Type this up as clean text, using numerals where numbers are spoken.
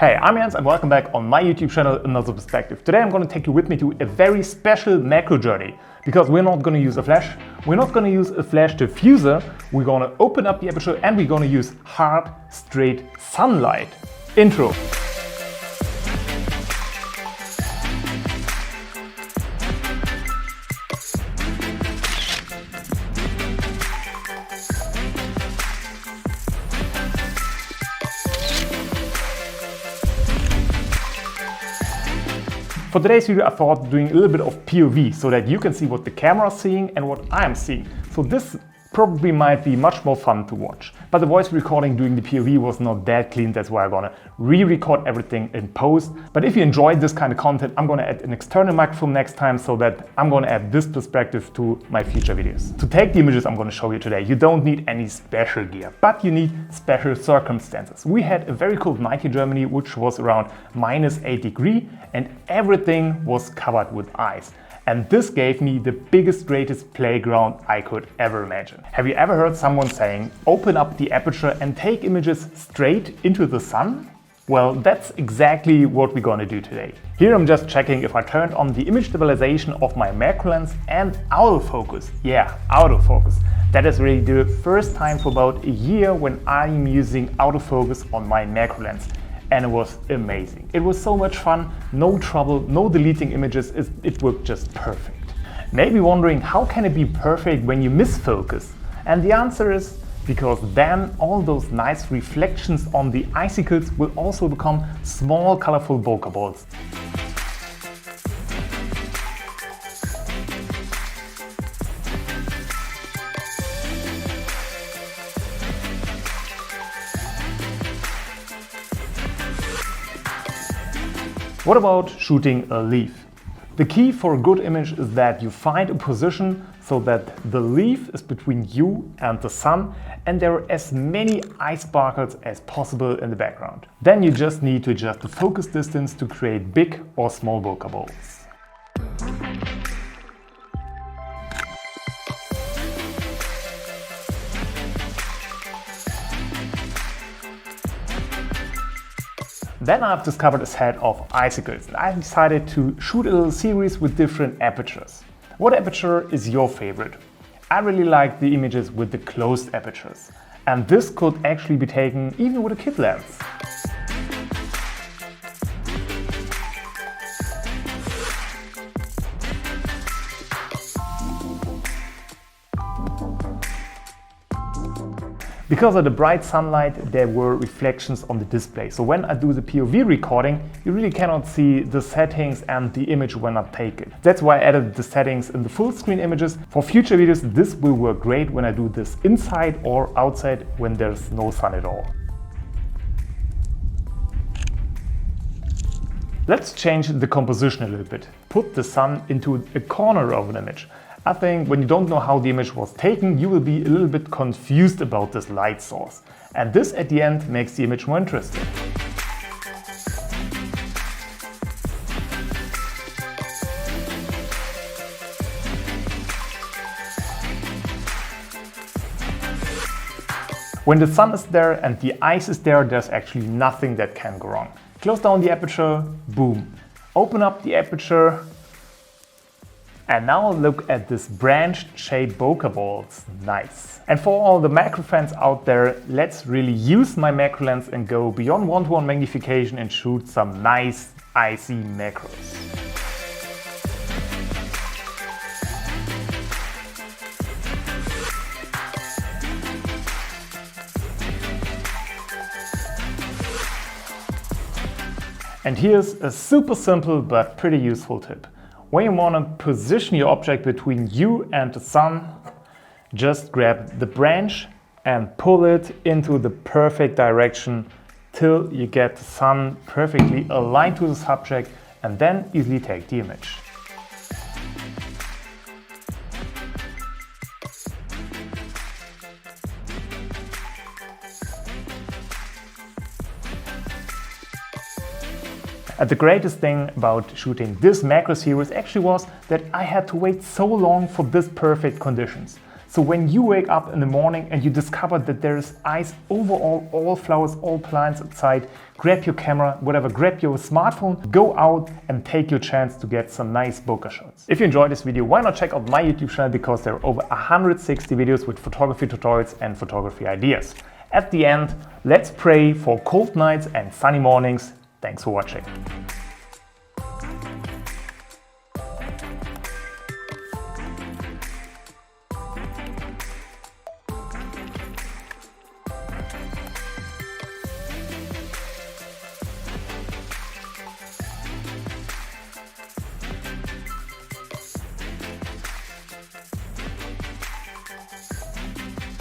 Hey, I'm Jens and welcome back on my YouTube channel, Another Perspective. Today I'm going to take you with me to a very special macro journey because we're not going to use a flash, we're not going to use a flash diffuser, we're going to open up the aperture and we're going to use hard, straight sunlight. Intro. For today's video, I thought doing a little bit of POV so that you can see what the camera is seeing and what I'm seeing. So this probably might be much more fun to watch. But the voice recording doing the POV was not that clean, that's why I'm gonna re-record everything in post. But if you enjoyed this kind of content, I'm gonna add an external microphone next time so that I'm gonna add this perspective to my future videos. To take the images I'm gonna show you today, you don't need any special gear, but you need special circumstances. We had a very cold night in Germany, which was around -8 degrees, and everything was covered with ice. And this gave me the biggest, greatest playground I could ever imagine. Have you ever heard someone saying, open up the aperture and take images straight into the sun? Well, that's exactly what we're gonna do today. Here I'm just checking if I turned on the image stabilization of my macro lens and autofocus. Yeah, autofocus. That is really the first time for about a year when I'm using autofocus on my macro lens. And it was amazing. It was so much fun, no trouble, no deleting images, it worked just perfect. Maybe wondering how can it be perfect when you misfocus? And the answer is because then all those nice reflections on the icicles will also become small colorful bokeh balls. What about shooting a leaf? The key for a good image is that you find a position so that the leaf is between you and the sun and there are as many ice sparkles as possible in the background. Then you just need to adjust the focus distance to create big or small bokeh balls. Then I've discovered a set of icicles and I decided to shoot a little series with different apertures. What aperture is your favorite? I really like the images with the closed apertures. And this could actually be taken even with a kit lens. Because of the bright sunlight, there were reflections on the display. So when I do the POV recording, you really cannot see the settings and the image when I take it. That's why I added the settings in the full screen images. For future videos, this will work great when I do this inside or outside when there's no sun at all. Let's change the composition a little bit. Put the sun into a corner of an image. I think when you don't know how the image was taken, you will be a little bit confused about this light source. And this at the end makes the image more interesting. When the sun is there and the ice is there, there's actually nothing that can go wrong. Close down the aperture, boom. Open up the aperture. And now look at this branched shaped bokeh balls, nice. And for all the macro fans out there, let's really use my macro lens and go beyond 1:1 magnification and shoot some nice icy macros. And here's a super simple but pretty useful tip. When you want to position your object between you and the sun, just grab the branch and pull it into the perfect direction till you get the sun perfectly aligned to the subject and then easily take the image. And the greatest thing about shooting this macro series actually was that I had to wait so long for this perfect conditions. So when you wake up in the morning and you discover that there is ice over all flowers, all plants outside, grab your camera, whatever, grab your smartphone, go out and take your chance to get some nice bokeh shots. If you enjoyed this video, why not check out my YouTube channel, because there are over 160 videos with photography tutorials and photography ideas. At the end, let's pray for cold nights and sunny mornings. Thanks for watching.